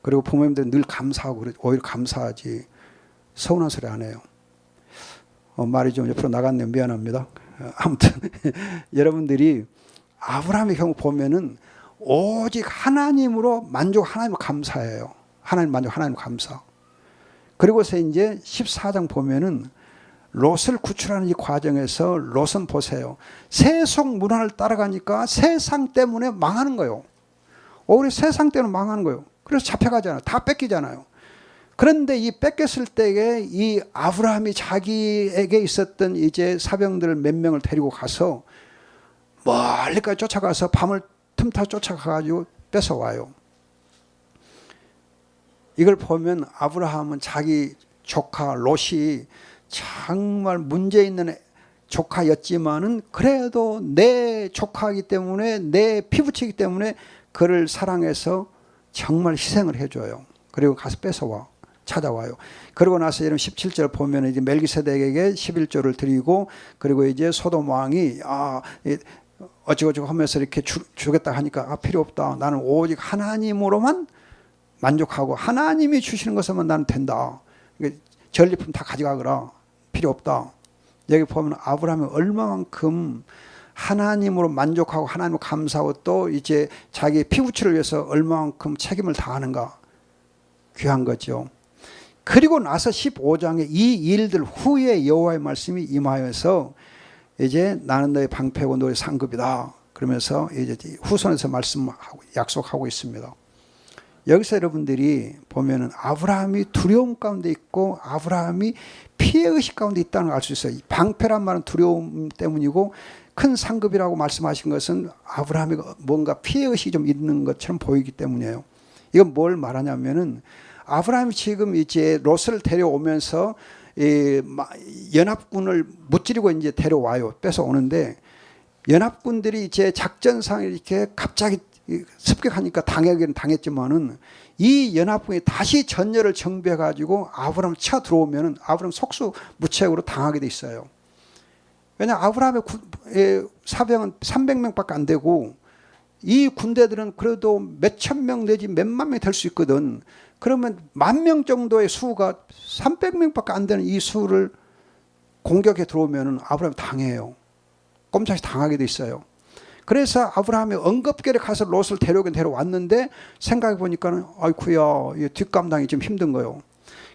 그리고 부모님들은 늘 감사하고 오히려 감사하지 서운한 소리 안 해요. 말이 좀 옆으로 나갔네요. 미안합니다. 아무튼 여러분들이 아브라함의 경우 보면은 오직 하나님으로 만족, 하나님으로 감사해요. 하나님 만족, 하나님 감사. 그리고서 이제 14장 보면은 롯을 구출하는 이 과정에서 롯은 보세요. 세속 문화를 따라가니까 세상 때문에 망하는 거예요. 오히려 세상 때문에 망하는 거예요. 그래서 잡혀가잖아요. 다 뺏기잖아요. 그런데 이 뺏겼을 때에 이 아브라함이 자기에게 있었던 이제 사병들 몇 명을 데리고 가서 멀리까지 쫓아가서 밤을 틈타 쫓아가가지고 뺏어와요. 이걸 보면 아브라함은 자기 조카 롯이 정말 문제 있는 조카였지만은 그래도 내 조카이기 때문에 내 피부치기 때문에 그를 사랑해서 정말 희생을 해줘요. 그리고 가서 뺏어와 찾아와요. 그러고 나서 이런 17절 보면 이제 멜기세덱에게 11조를 드리고 그리고 이제 소돔 왕이 어쩌고저쩌고 하면서 이렇게 주겠다 하니까 필요 없다. 나는 오직 하나님으로만 만족하고 하나님이 주시는 것에만 나는 된다. 전리품 다 가져가거라. 필요 없다. 여기 보면 아브라함이 얼마만큼 하나님으로 만족하고 하나님을 감사하고 또 이제 자기 피부치를 위해서 얼마만큼 책임을 다하는가. 귀한 거죠. 그리고 나서 15장에 이 일들 후에 여호와의 말씀이 임하여서 이제 나는 너의 방패고 너의 상급이다. 그러면서 이제 후손에서 말씀하고 약속하고 있습니다. 여기서 여러분들이 보면은 아브라함이 두려움 가운데 있고 아브라함이 피해의식 가운데 있다는 걸 알 수 있어요. 방패란 말은 두려움 때문이고 큰 상급이라고 말씀하신 것은 아브라함이 뭔가 피해의식이 좀 있는 것처럼 보이기 때문이에요. 이건 뭘 말하냐면은 아브라함이 지금 이제 롯을 데려오면서 연합군을 무찌르고 이제 데려와요. 뺏어오는데 연합군들이 이제 작전상 이렇게 갑자기 습격하니까 당하기는 당했지만은 이 연합군이 다시 전열을 정비해 가지고 아브라함을 쳐 들어오면은 아브라함 속수무책으로 당하게 돼 있어요. 왜냐 아브라함의 사병은 300명밖에 안 되고 이 군대들은 그래도 몇천 명 내지 몇만 명이 될 수 있거든. 그러면 10,000명 정도의 수가 300명밖에 안 되는 이 수를 공격해 들어오면은 아브라함이 당해요. 꼼짝없이 당하게 돼 있어요. 그래서 아브라함이 응급결에 가서 롯을 데려왔는데 생각해 보니까는 아이쿠야 뒷감당이 좀 힘든 거예요.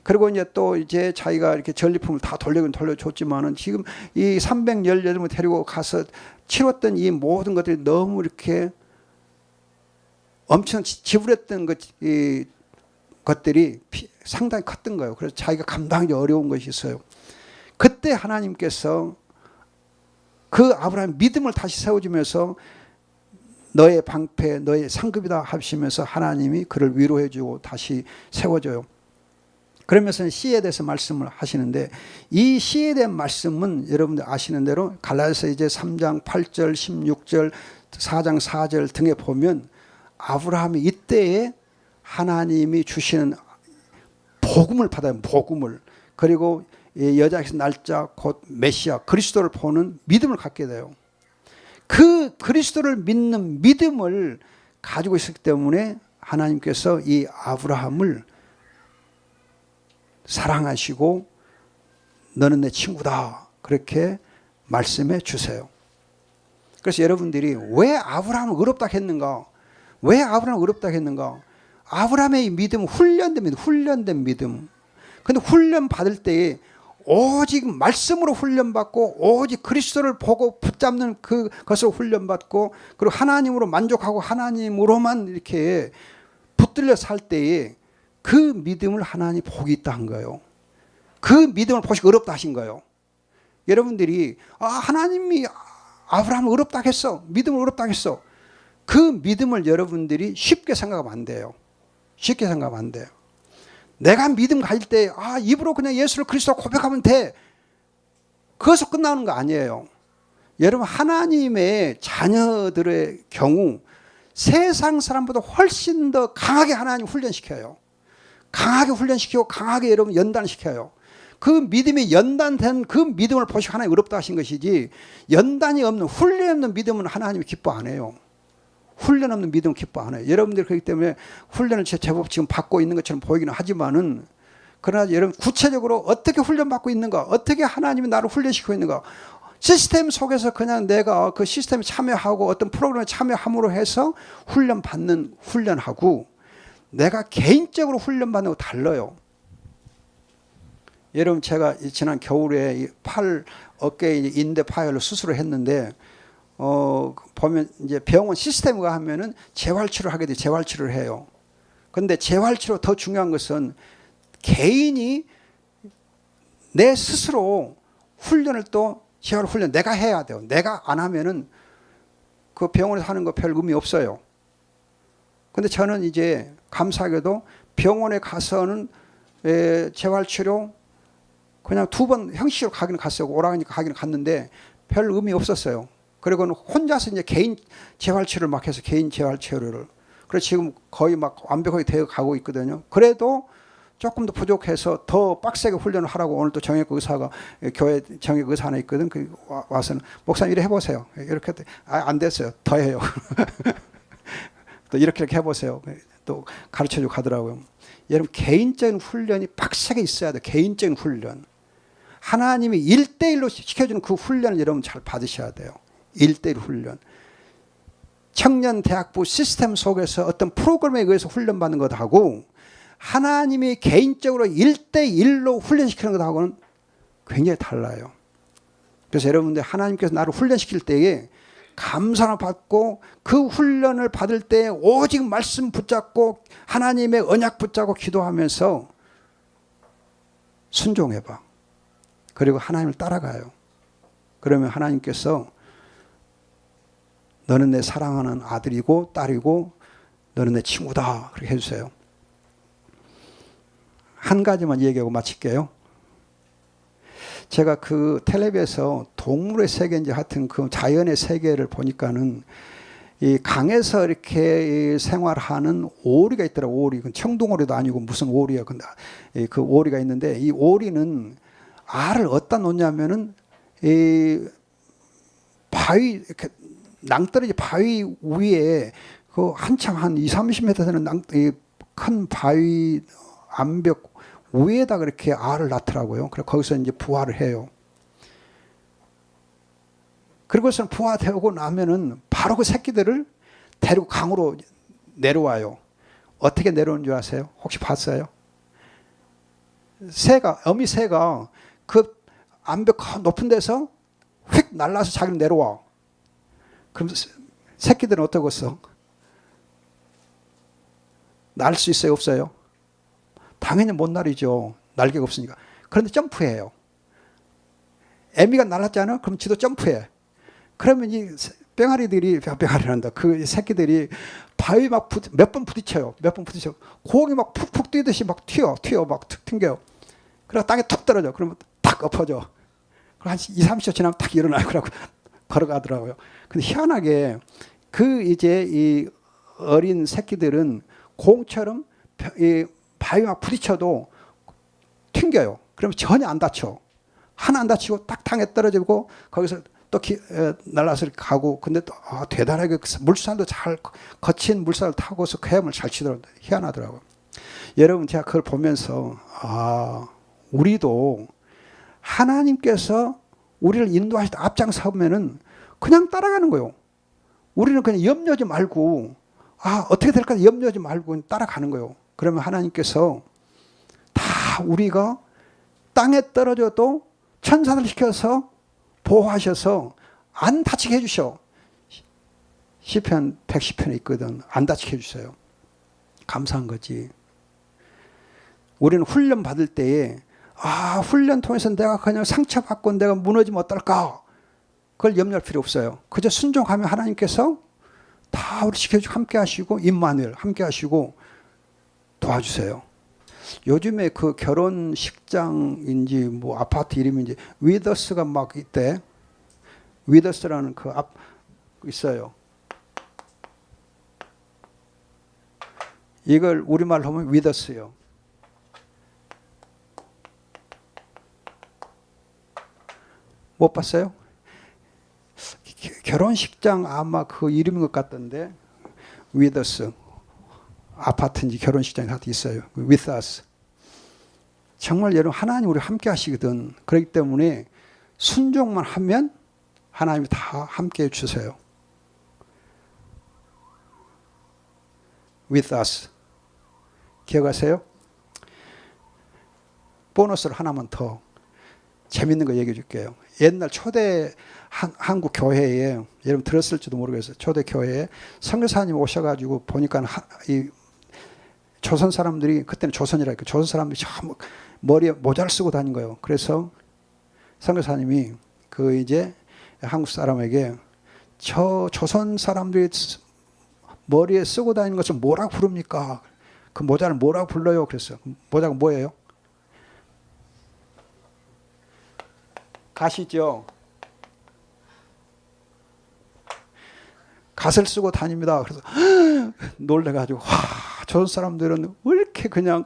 그리고 이제 또 이제 자기가 이렇게 전리품을 다 돌려줬지만은 지금 이 318명을 데리고 가서 치렀던 이 모든 것들이 너무 이렇게 엄청 지불했던 것들이 상당히 컸던 거예요. 그래서 자기가 감당하기 어려운 것이 있어요. 그때 하나님께서 그 아브라함의 믿음을 다시 세워주면서 너의 방패, 너의 상급이다 하시면서 하나님이 그를 위로해주고 다시 세워줘요. 그러면서 시에 대해서 말씀을 하시는데 이 시에 대한 말씀은 여러분들 아시는 대로 갈라디아서 이제 3장 8절, 16절, 4장 4절 등에 보면 아브라함이 이때에 하나님이 주시는 복음을 받아요. 복음을. 그리고 여자에게서 날짜 곧 메시아 그리스도를 보는 믿음을 갖게 돼요. 그 그리스도를 믿는 믿음을 가지고 있었기 때문에 하나님께서 이 아브라함을 사랑하시고 너는 내 친구다 그렇게 말씀해 주세요. 그래서 여러분들이 왜 아브라함을 의롭다 했는가? 왜 아브라함을 의롭다 했는가? 아브라함의 믿음은 훈련된 믿음. 근데 훈련 받을 때에 오직 말씀으로 훈련받고 오직 그리스도를 보고 붙잡는 그것을 훈련받고 그리고 하나님으로 만족하고 하나님으로만 이렇게 붙들려 살 때에 그 믿음을 하나님이 복이 있다 한 거예요. 그 믿음을 보시고 의롭다 하신 거예요. 여러분들이 하나님이 아브라함을 의롭다 했어. 믿음을 의롭다 했어. 그 믿음을 여러분들이 쉽게 생각하면 안 돼요. 쉽게 생각하면 안 돼요. 내가 믿음 가질 때 입으로 그냥 예수를 그리스도 고백하면 돼. 그것으로 끝나는 거 아니에요. 여러분 하나님의 자녀들의 경우 세상 사람보다 훨씬 더 강하게 하나님 훈련시켜요. 강하게 훈련시키고 강하게 여러분 연단시켜요. 그 믿음이 연단된 그 믿음을 보시고 하나님 의롭다 하신 것이지 연단이 없는 훈련 없는 믿음은 하나님이 기뻐 안 해요. 훈련 없는 믿음은 기뻐 안 해요. 여러분들 그렇기 때문에 훈련을 제법 지금 받고 있는 것처럼 보이기는 하지만은 그러나 여러분 구체적으로 어떻게 훈련받고 있는가? 어떻게 하나님이 나를 훈련시키고 있는가? 시스템 속에서 그냥 내가 그 시스템에 참여하고 어떤 프로그램에 참여함으로 해서 훈련받는 훈련하고 내가 개인적으로 훈련받는 거 달라요. 여러분 제가 지난 겨울에 어깨 인대 파열로 수술을 했는데 보면 이제 병원 시스템과 하면은 재활치료를 하게 돼 재활치료를 해요. 그런데 재활치료 더 중요한 것은 개인이 내 스스로 훈련을 또 재활훈련 내가 해야 돼요. 내가 안 하면은 그 병원에서 하는 거 별 의미 없어요. 근데 저는 이제 감사하게도 병원에 가서는 재활치료 그냥 2번 형식으로 가기는 갔어요. 오라니까 가기는 갔는데 별 의미 없었어요. 그리고는 혼자서 이제 개인 재활치료를 막 해서 개인 재활치료를. 그래서 지금 거의 막 완벽하게 되어 가고 있거든요. 그래도 조금 더 부족해서 더 빡세게 훈련을 하라고 오늘 또 정형외과 의사가 교회 정형외과 의사 하나 있거든. 그 와서는 목사님 이래 해보세요. 이렇게 안 됐어요. 더 해요. 또 이렇게 해보세요. 또 가르쳐주고 가더라고요. 여러분 개인적인 훈련이 빡세게 있어야 돼요. 개인적인 훈련. 하나님이 1대1로 시켜주는 그 훈련을 여러분 잘 받으셔야 돼요. 1대1 훈련. 청년대학부 시스템 속에서 어떤 프로그램에 의해서 훈련받는 것하고 하나님이 개인적으로 1대1로 훈련시키는 것하고는 굉장히 달라요. 그래서 여러분들 하나님께서 나를 훈련시킬 때에 감사를 받고 그 훈련을 받을 때 오직 말씀 붙잡고 하나님의 언약 붙잡고 기도하면서 순종해봐. 그리고 하나님을 따라가요. 그러면 하나님께서 너는 내 사랑하는 아들이고 딸이고 너는 내 친구다 그렇게 해주세요. 한 가지만 얘기하고 마칠게요. 제가 그 텔레비에서 동물의 세계인지 하여튼 그 자연의 세계를 보니까는 이 강에서 이렇게 생활하는 오리가 있더라고요. 오리. 청둥오리도 아니고 무슨 오리야. 근데 그 오리가 있는데 이 오리는 알을 어디다 놓냐면은 이 바위 이렇게 낭떠러지 바위 위에 그 한참 한 20-30m 되는 큰 바위 암벽 위에다 그렇게 알을 낳더라고요. 그래서 거기서 이제 부화를 해요. 그리고서 부화되고 나면은 바로 그 새끼들을 데리고 강으로 내려와요. 어떻게 내려오는 줄 아세요? 혹시 봤어요? 어미 새가 그 암벽 높은 데서 휙 날라서 자기를 내려와. 그럼 새끼들은 어떠겠어? 날 수 있어요? 없어요? 당연히 못 날이죠. 날개가 없으니까. 그런데 점프해요. 애미가 날았잖아? 그럼 지도 점프해. 그러면 이 뺑아리란다. 그 새끼들이 바위 막 몇 번 부딪혀요. 몇 번 부딪혀. 공이 막 푹푹 뛰듯이 막 튀어 막 툭 튕겨요. 그래서 땅에 툭 떨어져. 그러면 탁 엎어져. 한 2-30초 지나면 탁 일어나요. 그러고 걸어가더라고요. 근데 희한하게 그 이제 이 어린 새끼들은 공처럼 이 바위 막 부딪혀도 튕겨요. 그러면 전혀 안 다쳐. 하나 안 다치고 딱 땅에 떨어지고 거기서 또 날라서 가고. 근데 또 대단하게 물살도 잘 거친 물살을 타고서 그 헤엄을 잘 치더라고요. 희한하더라고요. 여러분 제가 그걸 보면서 우리도 하나님께서 우리를 인도하실 때 앞장서면은 그냥 따라가는 거예요. 우리는 그냥 염려하지 말고 어떻게 될까 염려하지 말고 따라가는 거예요. 그러면 하나님께서 다 우리가 땅에 떨어져도 천사를 시켜서 보호하셔서 안 다치게 해주셔. 시편 110편에 있거든. 안 다치게 해주세요. 감사한 거지. 우리는 훈련 받을 때에 훈련 통해서 내가 그냥 상처받고 내가 무너지면 어떨까? 그걸 염려할 필요 없어요. 그저 순종하면 하나님께서 다 우리 지켜주고 함께 하시고 임마누엘 함께 하시고 도와주세요. 요즘에 그 결혼식장인지 뭐 아파트 이름인지 위더스가 막 있대. 위더스라는 그 있어요. 이걸 우리말로 하면 위더스요. 못 봤어요? 결혼식장 아마 그 이름인 것 같던데 위더스 아파트인지 결혼식장이 다 있어요. With us. 정말 여러분 하나님 우리 함께 하시거든. 그렇기 때문에 순종만 하면 하나님이 다 함께 해주세요. With us. 기억하세요? 보너스를 하나만 더 재밌는 거 얘기해 줄게요. 옛날 초대 한국 교회에 여러분 들었을지도 모르겠어요. 초대 교회에 선교사님 오셔가지고 보니까 이 조선 사람들이 그때는 조선이라니까 조선 사람들이 참 머리에 모자를 쓰고 다닌 거예요. 그래서 선교사님이 그 이제 한국 사람에게 저 조선 사람들이 머리에 쓰고 다니는 것을 뭐라고 부릅니까? 그 모자를 뭐라고 불러요? 그랬어요. 모자가 뭐예요? 가시죠. 갓을 쓰고 다닙니다. 그래서 놀래가지고 와, 조선 사람들은 왜 이렇게 그냥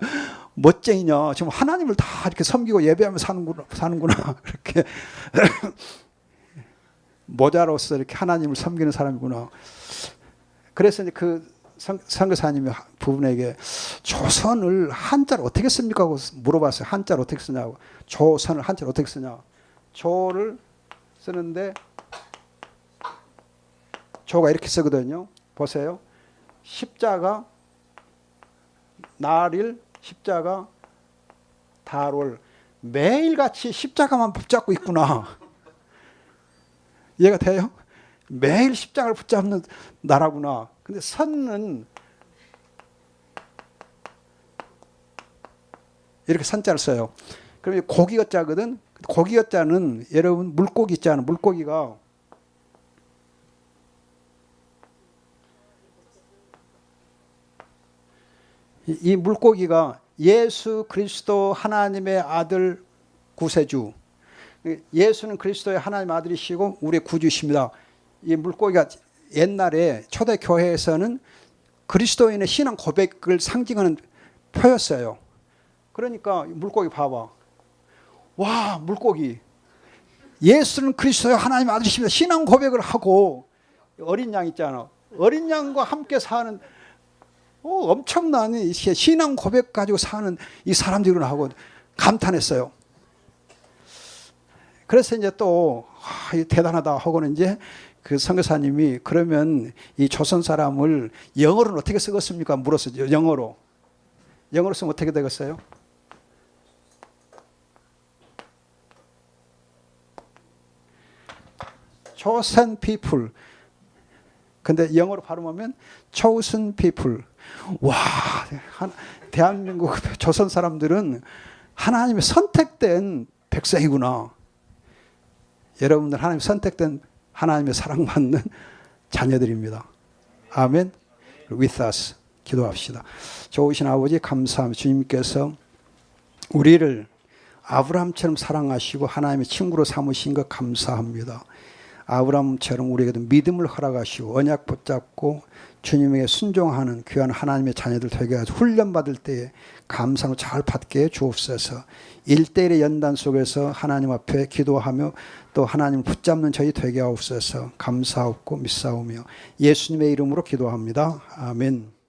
멋쟁이냐? 지금 하나님을 다 이렇게 섬기고 예배하며 사는구나. 이렇게 모자로서 이렇게 하나님을 섬기는 사람이구나. 그래서 이제 그 선교사님이 부분에게 조선을 한자로 어떻게 씁니까? 하고 물어봤어요. 한자로 어떻게 쓰냐고. 조선을 한자로 어떻게 쓰냐. 조를 쓰는데 조가 이렇게 쓰거든요. 보세요. 십자가, 날일, 십자가, 달월. 매일같이 십자가만 붙잡고 있구나. 이해가 돼요? 매일 십자가를 붙잡는 나라구나. 근데 선은 이렇게 선자를 써요. 그러면 고기어자거든. 고기어자는 여러분 물고기 있잖아요. 물고기가 이 물고기가 예수 그리스도 하나님의 아들 구세주. 예수는 그리스도의 하나님의 아들이시고 우리의 구주이십니다. 이 물고기가 옛날에 초대 교회에서는 그리스도인의 신앙 고백을 상징하는 표였어요. 그러니까 물고기 봐봐. 와, 물고기. 예수는 그리스도의 하나님의 아들이십니다. 신앙 고백을 하고 어린 양 있잖아. 어린 양과 함께 사는 엄청난 신앙 고백 가지고 사는 이 사람들이구나 하고 감탄했어요. 그래서 이제 또 대단하다 하고는 이제 그 선교사님이 그러면 이 조선 사람을 영어로는 어떻게 쓰겠습니까? 물었어요. 영어로 쓰면 어떻게 되겠어요? chosen people. 근데 영어로 발음하면 chosen people. 와, 대한민국 조선 사람들은 하나님의 선택된 백성이구나. 여러분들 하나님 선택된 하나님의 사랑받는 자녀들입니다. 아멘. With us 기도합시다. 좋으신 아버지 감사합니다. 주님께서 우리를 아브라함처럼 사랑하시고 하나님의 친구로 삼으신 것 감사합니다. 아브라함처럼 우리에게도 믿음을 허락하시고 언약 붙잡고 주님에게 순종하는 귀한 하나님의 자녀들 되게 하시고 훈련받을 때에 감사로 잘 받게 해 주옵소서. 1대1의 연단 속에서 하나님 앞에 기도하며 또 하나님을 붙잡는 저희 되게 하옵소서. 감사하고 믿사오며 예수님의 이름으로 기도합니다. 아멘.